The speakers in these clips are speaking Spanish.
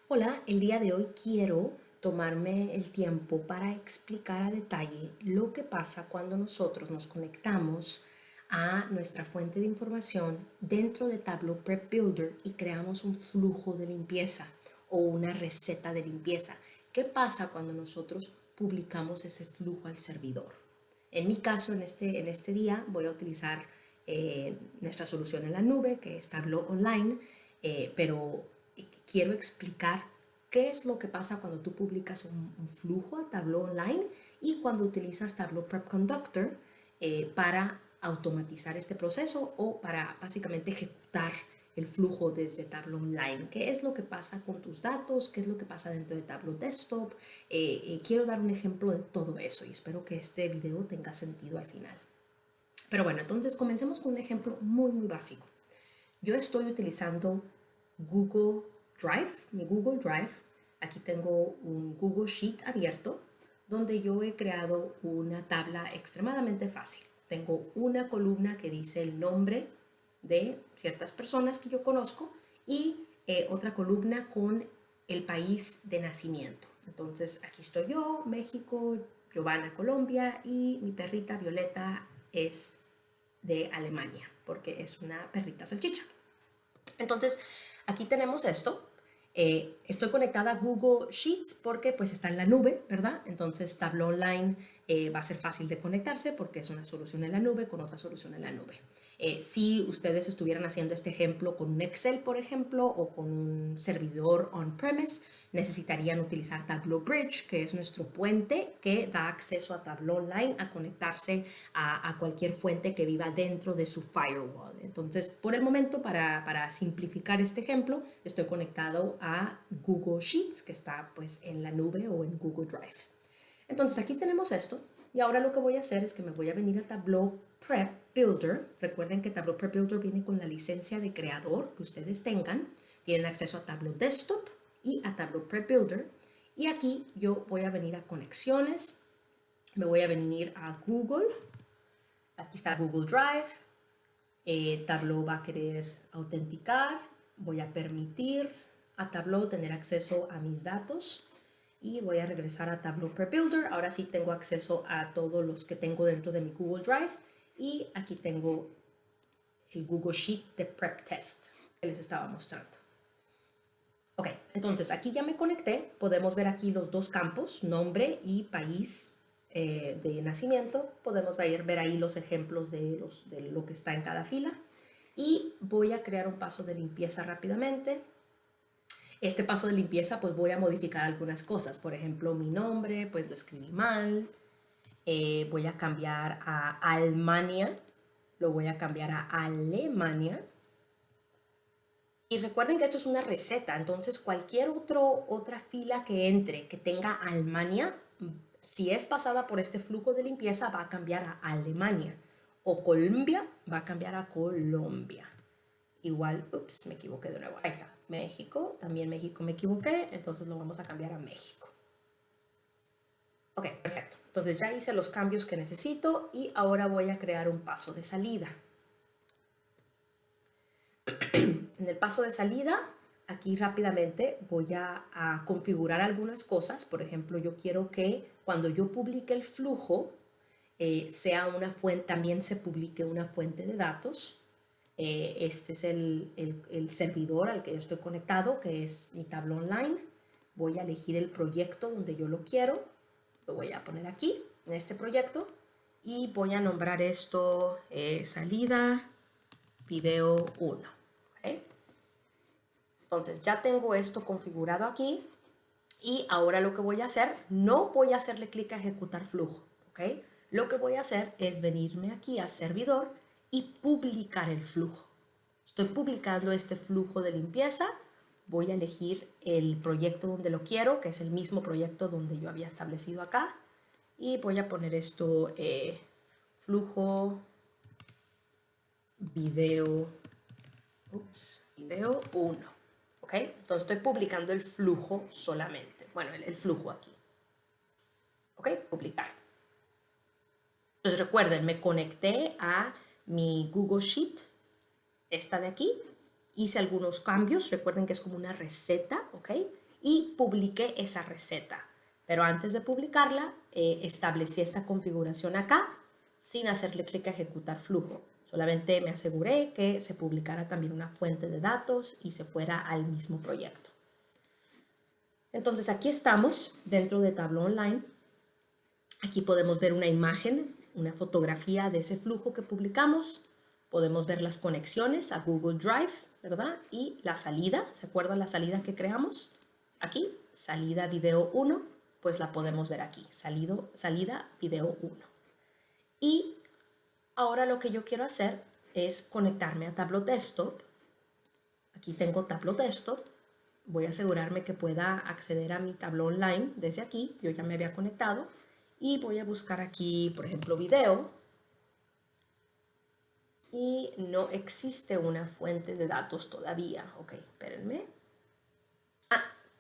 Hola, el día de hoy quiero tomarme el tiempo para explicar a detalle lo que pasa cuando nosotros nos conectamos a nuestra fuente de información dentro de Tableau Prep Builder y creamos un flujo de limpieza o una receta de limpieza. ¿Qué pasa cuando nosotros publicamos ese flujo al servidor? En mi caso, en este día voy a utilizar nuestra solución en la nube, que es Tableau Online, pero quiero explicar qué es lo que pasa cuando tú publicas un flujo a Tableau Online y cuando utilizas Tableau Prep Conductor para automatizar este proceso o para básicamente ejecutar el flujo desde Tableau Online. ¿Qué es lo que pasa con tus datos? ¿Qué es lo que pasa dentro de Tableau Desktop? Quiero dar un ejemplo de todo eso y espero que este video tenga sentido al final. Pero bueno, entonces comencemos con un ejemplo muy básico. Yo estoy utilizando Google Drive, mi Google Drive. Aquí tengo un Google Sheet abierto donde yo he creado una tabla extremadamente fácil. Tengo una columna que dice el nombre de ciertas personas que yo conozco y otra columna con el país de nacimiento. Entonces aquí estoy yo, México, Giovanna, Colombia, y mi perrita Violeta es de Alemania porque es una perrita salchicha. Entonces, aquí tenemos esto. Estoy conectada a Google Sheets porque pues está en la nube, ¿verdad? Entonces Tableau Online va a ser fácil de conectarse porque es una solución en la nube con otra solución en la nube. Si ustedes estuvieran haciendo este ejemplo con un Excel, por ejemplo, o con un servidor on-premise, necesitarían utilizar Tableau Bridge, que es nuestro puente que da acceso a Tableau Online a conectarse a cualquier fuente que viva dentro de su firewall. Entonces, por el momento, para simplificar este ejemplo, estoy conectado a Google Sheets, que está pues en la nube o en Google Drive. Entonces, aquí tenemos esto. Y ahora lo que voy a hacer es que me voy a venir a Tableau Prep Builder. Recuerden que Tableau Prep Builder viene con la licencia de creador que ustedes tengan. Tienen acceso a Tableau Desktop y a Tableau Prep Builder. Y aquí yo voy a venir a conexiones. Me voy a venir a Google. Aquí está Google Drive. Tableau va a querer autenticar. Voy a permitir a Tableau tener acceso a mis datos. Y voy a regresar a Tableau Prep Builder. Ahora sí tengo acceso a todos los que tengo dentro de mi Google Drive. Y aquí tengo el Google Sheet de Prep Test que les estaba mostrando. Ok, entonces aquí ya me conecté. Podemos ver aquí los dos campos, nombre y país de nacimiento. Podemos ver ahí los ejemplos de lo que está en cada fila. Y voy a crear un paso de limpieza rápidamente. Este paso de limpieza pues voy a modificar algunas cosas. Por ejemplo, mi nombre pues lo escribí mal. Voy a cambiar a Alemania. Lo voy a cambiar a Alemania. Y recuerden que esto es una receta, entonces cualquier otra fila que entre que tenga Alemania, si es pasada por este flujo de limpieza, va a cambiar a Alemania. O Colombia va a cambiar a Colombia. Igual, ups, me equivoqué de nuevo. Ahí está, México, también México me equivoqué, entonces lo vamos a cambiar a México. Ok, perfecto. Entonces ya hice los cambios que necesito y ahora voy a crear un paso de salida. En el paso de salida, aquí rápidamente voy a configurar algunas cosas. Por ejemplo, yo quiero que cuando yo publique el flujo, sea una fuente, también se publique una fuente de datos. Este es el servidor al que yo estoy conectado, que es mi Tableau Online. Voy a elegir el proyecto donde yo lo quiero. Lo voy a poner aquí, en este proyecto. Y voy a nombrar esto salida video 1. ¿Okay? Entonces ya tengo esto configurado aquí y ahora lo que voy a hacer, no voy a hacerle clic a ejecutar flujo, ¿ok? Lo que voy a hacer es venirme aquí a servidor y publicar el flujo. Estoy publicando este flujo de limpieza, voy a elegir el proyecto donde lo quiero, que es el mismo proyecto donde yo había establecido acá, y voy a poner esto flujo video, video 1. ¿Ok? Entonces estoy publicando el flujo solamente. Bueno, el flujo aquí. ¿Ok? Publicar. Entonces recuerden, me conecté a mi Google Sheet, esta de aquí. Hice algunos cambios. Recuerden que es como una receta, ¿ok? y publiqué esa receta. Pero antes de publicarla, establecí esta configuración acá sin hacerle clic a ejecutar flujo. Solamente me aseguré que se publicara también una fuente de datos y se fuera al mismo proyecto. Entonces aquí estamos dentro de Tableau Online. Aquí podemos ver una imagen, una fotografía de ese flujo que publicamos. Podemos ver las conexiones a Google Drive, ¿verdad? Y la salida, ¿se acuerdan la salida que creamos? Aquí, salida video 1, pues la podemos ver aquí, salida video 1. Y ahora lo que yo quiero hacer es conectarme a Tableau Desktop. Aquí tengo Tableau Desktop. Voy a asegurarme que pueda acceder a mi Tableau Online desde aquí. Yo ya me había conectado. Y voy a buscar aquí, por ejemplo, video. Y no existe una fuente de datos todavía. Ok, espérenme.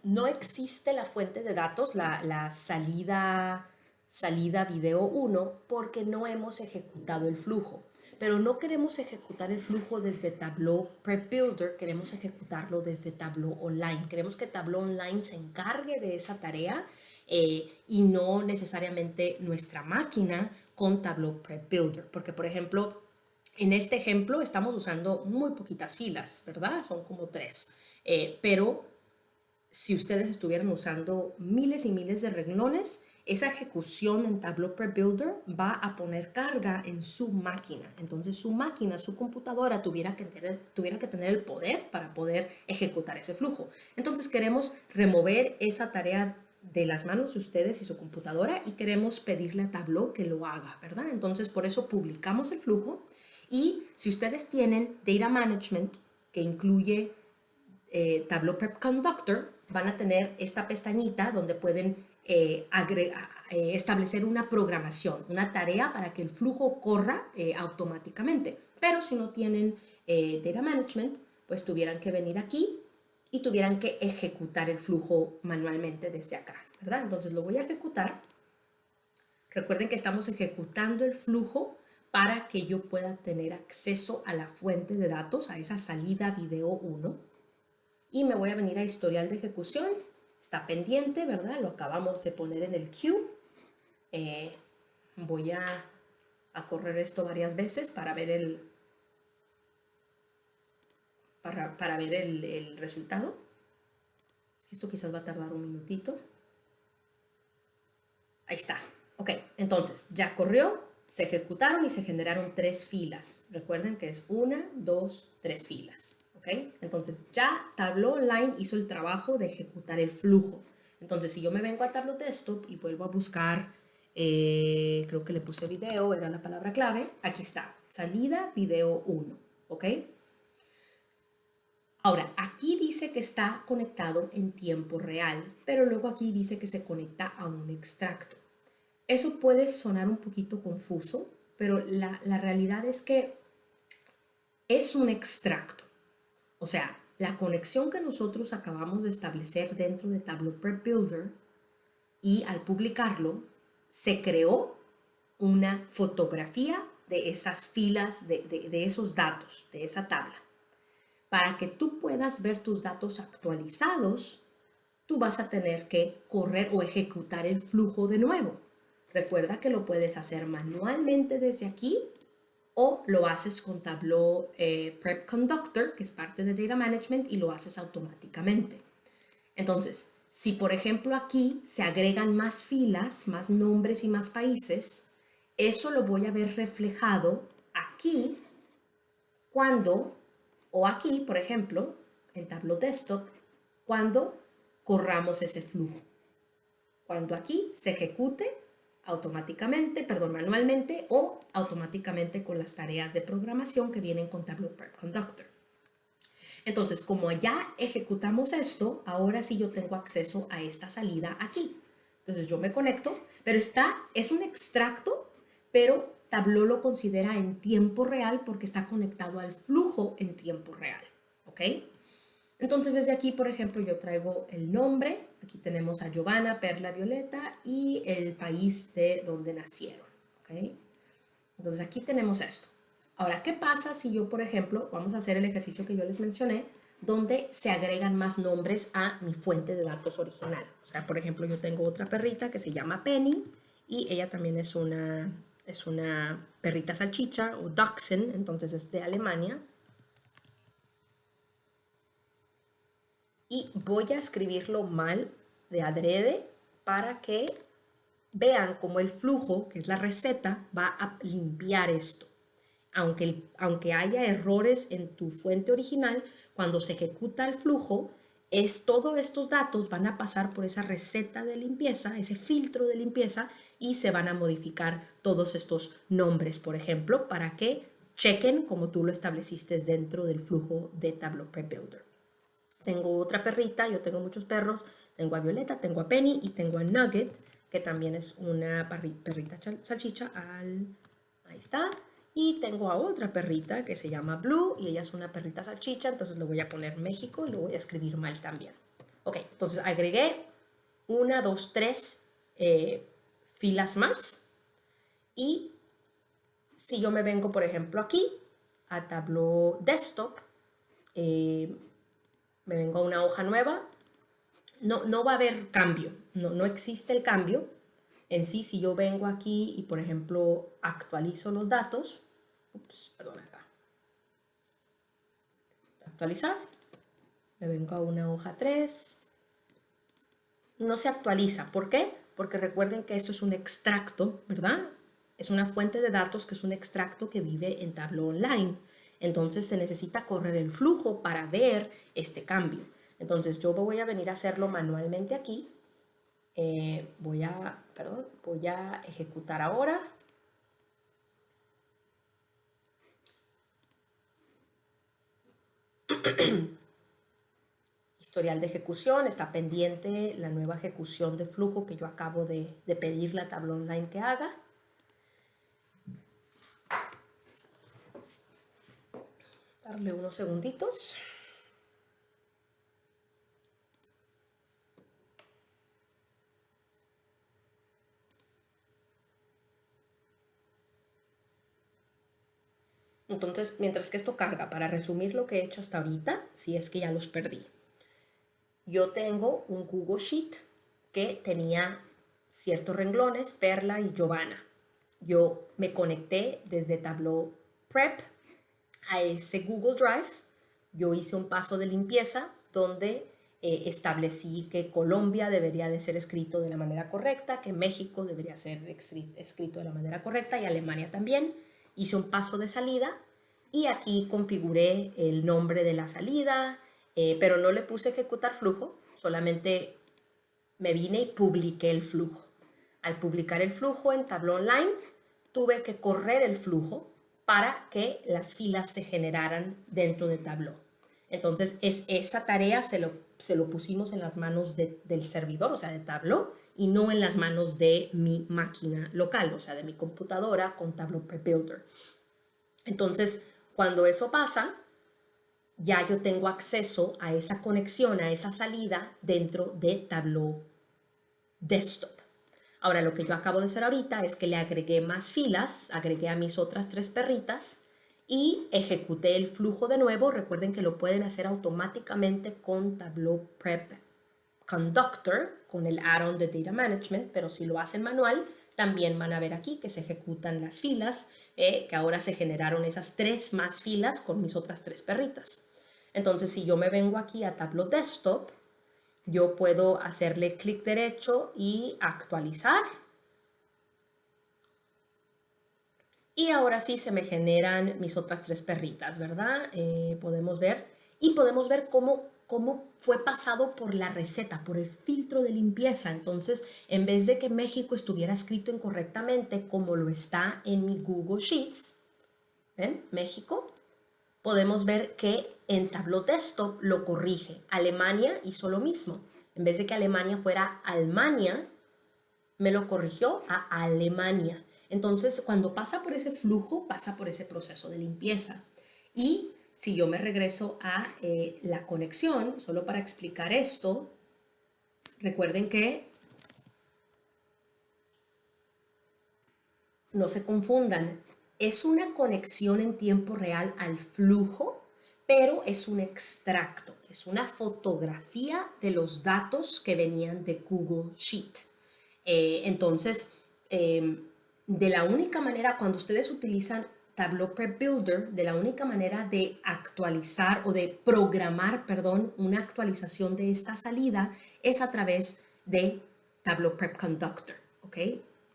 No existe la fuente de datos, la salida video 1, porque no hemos ejecutado el flujo. Pero no queremos ejecutar el flujo desde Tableau Prep Builder, queremos ejecutarlo desde Tableau Online. Queremos que Tableau Online se encargue de esa tarea y no necesariamente nuestra máquina con Tableau Prep Builder. Porque, por ejemplo, en este ejemplo estamos usando muy poquitas filas, ¿verdad? Son como 3. Pero si ustedes estuvieran usando miles y miles de renglones, esa ejecución en Tableau Prep Builder va a poner carga en su máquina. Entonces su máquina, su computadora tuviera que tener el poder para poder ejecutar ese flujo. Entonces queremos remover esa tarea de las manos de ustedes y su computadora y queremos pedirle a Tableau que lo haga, ¿verdad? Entonces por eso publicamos el flujo y si ustedes tienen Data Management que incluye Tableau Prep Conductor, van a tener esta pestañita donde pueden establecer una programación, una tarea para que el flujo corra automáticamente. Pero si no tienen Data Management, pues tuvieran que venir aquí y tuvieran que ejecutar el flujo manualmente desde acá, ¿verdad? Entonces lo voy a ejecutar. Recuerden que estamos ejecutando el flujo para que yo pueda tener acceso a la fuente de datos, a esa salida video 1. Y me voy a venir a historial de ejecución. Está pendiente, ¿verdad? Lo acabamos de poner en el queue. Voy a correr esto varias veces para ver el resultado. Esto quizás va a tardar un minutito. Ahí está. Ok, entonces ya corrió, se ejecutaron y se generaron 3 filas. Recuerden que es 1, 2, 3 filas. ¿Okay? Entonces ya Tableau Online hizo el trabajo de ejecutar el flujo. Entonces si yo me vengo a Tableau Desktop y vuelvo a buscar, creo que le puse video, era la palabra clave, aquí está, salida video 1, ¿ok? Ahora, aquí dice que está conectado en tiempo real, pero luego aquí dice que se conecta a un extracto. Eso puede sonar un poquito confuso, pero la realidad es que es un extracto. O sea, la conexión que nosotros acabamos de establecer dentro de Tableau Prep Builder y al publicarlo, se creó una fotografía de esas filas, de esos datos, de esa tabla. Para que tú puedas ver tus datos actualizados, tú vas a tener que correr o ejecutar el flujo de nuevo. Recuerda que lo puedes hacer manualmente desde aquí o lo haces con Tableau Prep Conductor, que es parte de Data Management, y lo haces automáticamente. Entonces, si por ejemplo aquí se agregan más filas, más nombres y más países, eso lo voy a ver reflejado aquí cuando, o aquí, por ejemplo, en Tableau Desktop, cuando corramos ese flujo. Cuando aquí se ejecute automáticamente, manualmente o automáticamente con las tareas de programación que vienen con Tableau Prep Conductor. Entonces, como ya ejecutamos esto, ahora sí yo tengo acceso a esta salida aquí. Entonces yo me conecto, pero es un extracto, pero Tableau lo considera en tiempo real porque está conectado al flujo en tiempo real, ¿ok? Entonces desde aquí, por ejemplo, yo traigo el nombre, aquí tenemos a Giovanna, Perla, Violeta y el país de donde nacieron, ¿ok? Entonces aquí tenemos esto. Ahora, ¿qué pasa si yo, por ejemplo, vamos a hacer el ejercicio que yo les mencioné, donde se agregan más nombres a mi fuente de datos original. O sea, por ejemplo, yo tengo otra perrita que se llama Penny y ella también es una perrita salchicha o Dachshund, entonces es de Alemania. Y voy a escribirlo mal de adrede para que vean cómo el flujo, que es la receta, va a limpiar esto. Aunque haya errores en tu fuente original, cuando se ejecuta el flujo, todos estos datos van a pasar por esa receta de limpieza, ese filtro de limpieza, y se van a modificar todos estos nombres, por ejemplo, para que chequen como tú lo estableciste dentro del flujo de Tableau Prep Builder. Tengo otra perrita, yo tengo muchos perros, tengo a Violeta, tengo a Penny y tengo a Nugget, que también es una perrita salchicha. Ahí está. Y tengo a otra perrita que se llama Blue y ella es una perrita salchicha, entonces le voy a poner México y lo voy a escribir mal también. Ok, entonces agregué 1, 2, 3 filas más. Y si yo me vengo, por ejemplo, aquí a Tableau Desktop, me vengo a una hoja nueva, no va a haber cambio, no existe el cambio en sí. Si yo vengo aquí y, por ejemplo, actualizo los datos, perdón, acá, actualizar, me vengo a una hoja 3, no se actualiza. ¿Por qué? Porque recuerden que esto es un extracto, ¿verdad? Es una fuente de datos que es un extracto que vive en Tableau Online. Entonces se necesita correr el flujo para ver este cambio. Entonces yo voy a venir a hacerlo manualmente aquí. Voy a ejecutar ahora. Historial de ejecución, está pendiente la nueva ejecución de flujo que yo acabo de pedirle a Tableau Online que haga. Darle unos segunditos. Entonces, mientras que esto carga, para resumir lo que he hecho hasta ahorita, si es que ya los perdí. Yo tengo un Google Sheet que tenía ciertos renglones, Perla y Giovanna. Yo me conecté desde Tableau Prep a ese Google Drive. Yo hice un paso de limpieza donde establecí que Colombia debería de ser escrito de la manera correcta, que México debería ser escrito de la manera correcta y Alemania también. Hice un paso de salida y aquí configuré el nombre de la salida, pero no le puse ejecutar flujo, solamente me vine y publiqué el flujo. Al publicar el flujo en Tableau Online, tuve que correr el flujo para que las filas se generaran dentro de Tableau. Entonces, esa tarea se lo pusimos en las manos del servidor, o sea, de Tableau, y no en las manos de mi máquina local, o sea, de mi computadora con Tableau Prep Builder. Entonces, cuando eso pasa, ya yo tengo acceso a esa conexión, a esa salida dentro de Tableau Desktop. Ahora, lo que yo acabo de hacer ahorita es que le agregué más filas, agregué a mis otras 3 perritas y ejecuté el flujo de nuevo. Recuerden que lo pueden hacer automáticamente con Tableau Prep Conductor, con el add-on de Data Management, pero si lo hacen manual, también van a ver aquí que se ejecutan las filas, que ahora se generaron esas 3 más filas con mis otras 3 perritas. Entonces, si yo me vengo aquí a Tableau Desktop, yo puedo hacerle clic derecho y actualizar. Y ahora sí se me generan mis otras 3 perritas, ¿verdad? Podemos ver. Y podemos ver cómo fue pasado por la receta, por el filtro de limpieza. Entonces, en vez de que México estuviera escrito incorrectamente como lo está en mi Google Sheets, ¿ven? México. Podemos ver que en Tableau Desktop lo corrige. Alemania hizo lo mismo. En vez de que Alemania fuera Almania, me lo corrigió a Alemania. Entonces, cuando pasa por ese flujo, pasa por ese proceso de limpieza. Y si yo me regreso a la conexión, solo para explicar esto, recuerden que no se confundan. Es una conexión en tiempo real al flujo, pero es un extracto, es una fotografía de los datos que venían de Google Sheet. Entonces, de la única manera, cuando ustedes utilizan Tableau Prep Builder, de la única manera de actualizar o de programar, perdón, una actualización de esta salida es a través de Tableau Prep Conductor, ¿ok?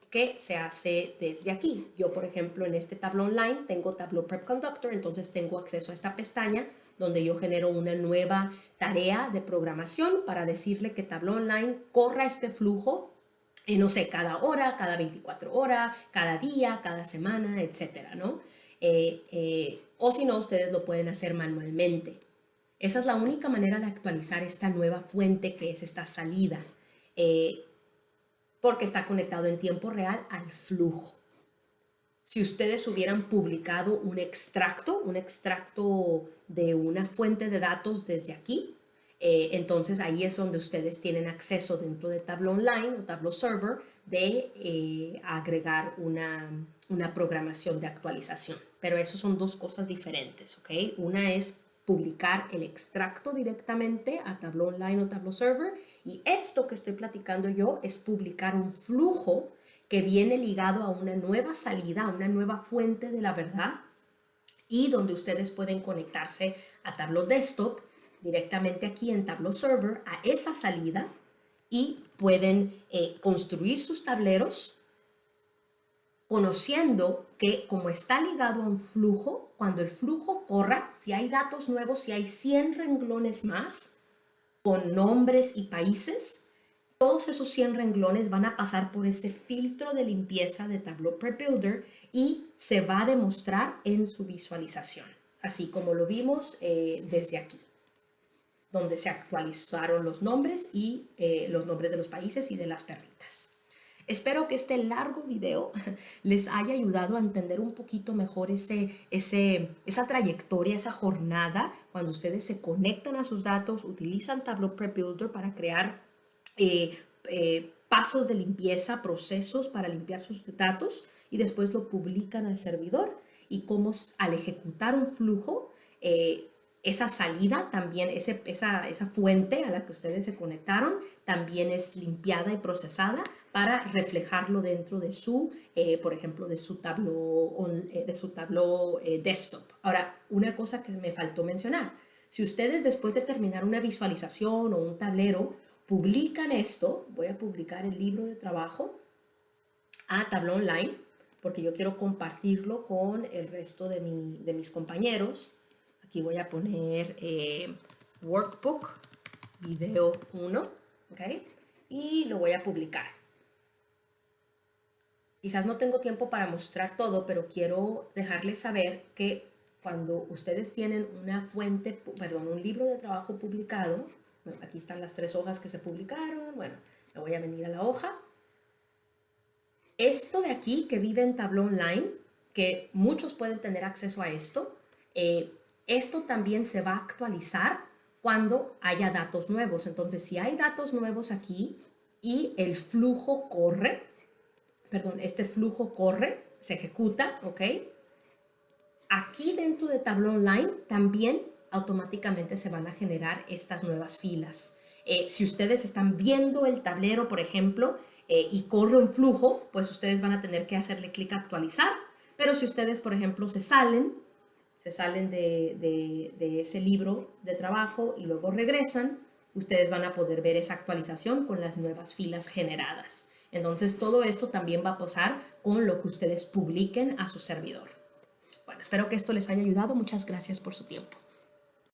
Que se hace desde aquí. Yo, por ejemplo, en este Tableau Online tengo Tableau Prep Conductor, entonces tengo acceso a esta pestaña donde yo genero una nueva tarea de programación para decirle que Tableau Online corra este flujo, no sé, cada hora, cada 24 horas, cada día, cada semana, etcétera, ¿no? O si no, ustedes lo pueden hacer manualmente. Esa es la única manera de actualizar esta nueva fuente que es esta salida, porque está conectado en tiempo real al flujo. Si ustedes hubieran publicado un extracto de una fuente de datos desde aquí, entonces ahí es donde ustedes tienen acceso dentro de Tableau Online o Tableau Server de agregar una programación de actualización. Pero eso son dos cosas diferentes, ¿ok? Una es publicar el extracto directamente a Tableau Online o Tableau Server, y esto que estoy platicando yo es publicar un flujo que viene ligado a una nueva salida, a una nueva fuente de la verdad, y donde ustedes pueden conectarse a Tableau Desktop directamente aquí en Tableau Server a esa salida y pueden construir sus tableros conociendo que como está ligado a un flujo, cuando el flujo corra, si hay datos nuevos, si hay 100 renglones más con nombres y países, todos esos 100 renglones van a pasar por ese filtro de limpieza de Tableau Prep Builder y se va a demostrar en su visualización, así como lo vimos desde aquí, donde se actualizaron los nombres y los nombres de los países y de las perritas. Espero que este largo video les haya ayudado a entender un poquito mejor esa trayectoria, esa jornada, cuando ustedes se conectan a sus datos, utilizan Tableau Prep Builder para crear pasos de limpieza, procesos para limpiar sus datos y después lo publican al servidor, y cómo al ejecutar un flujo, esa salida también, esa fuente a la que ustedes se conectaron, también es limpiada y procesada para reflejarlo dentro de su, por ejemplo, de su Tableau Desktop. Ahora, una cosa que me faltó mencionar: si ustedes después de terminar una visualización o un tablero publican esto, voy a publicar el libro de trabajo a Tableau Online, porque yo quiero compartirlo con el resto de mis compañeros. Aquí voy a poner Workbook Video 1, ¿ok? Y lo voy a publicar. Quizás no tengo tiempo para mostrar todo, pero quiero dejarles saber que cuando ustedes tienen un libro de trabajo publicado, bueno, aquí están las 3 hojas que se publicaron, bueno, me voy a venir a la hoja. Esto de aquí que vive en Tableau Online, que muchos pueden tener acceso a esto, esto también se va a actualizar cuando haya datos nuevos. Entonces, si hay datos nuevos aquí y el flujo corre, este flujo corre, se ejecuta, ¿ok? Aquí dentro de Tableau Online también automáticamente se van a generar estas nuevas filas. Si ustedes están viendo el tablero, por ejemplo, y corre un flujo, pues ustedes van a tener que hacerle clic a actualizar. Pero si ustedes, por ejemplo, se salen de ese libro de trabajo y luego regresan, ustedes van a poder ver esa actualización con las nuevas filas generadas. Entonces, todo esto también va a pasar con lo que ustedes publiquen a su servidor. Bueno, espero que esto les haya ayudado. Muchas gracias por su tiempo.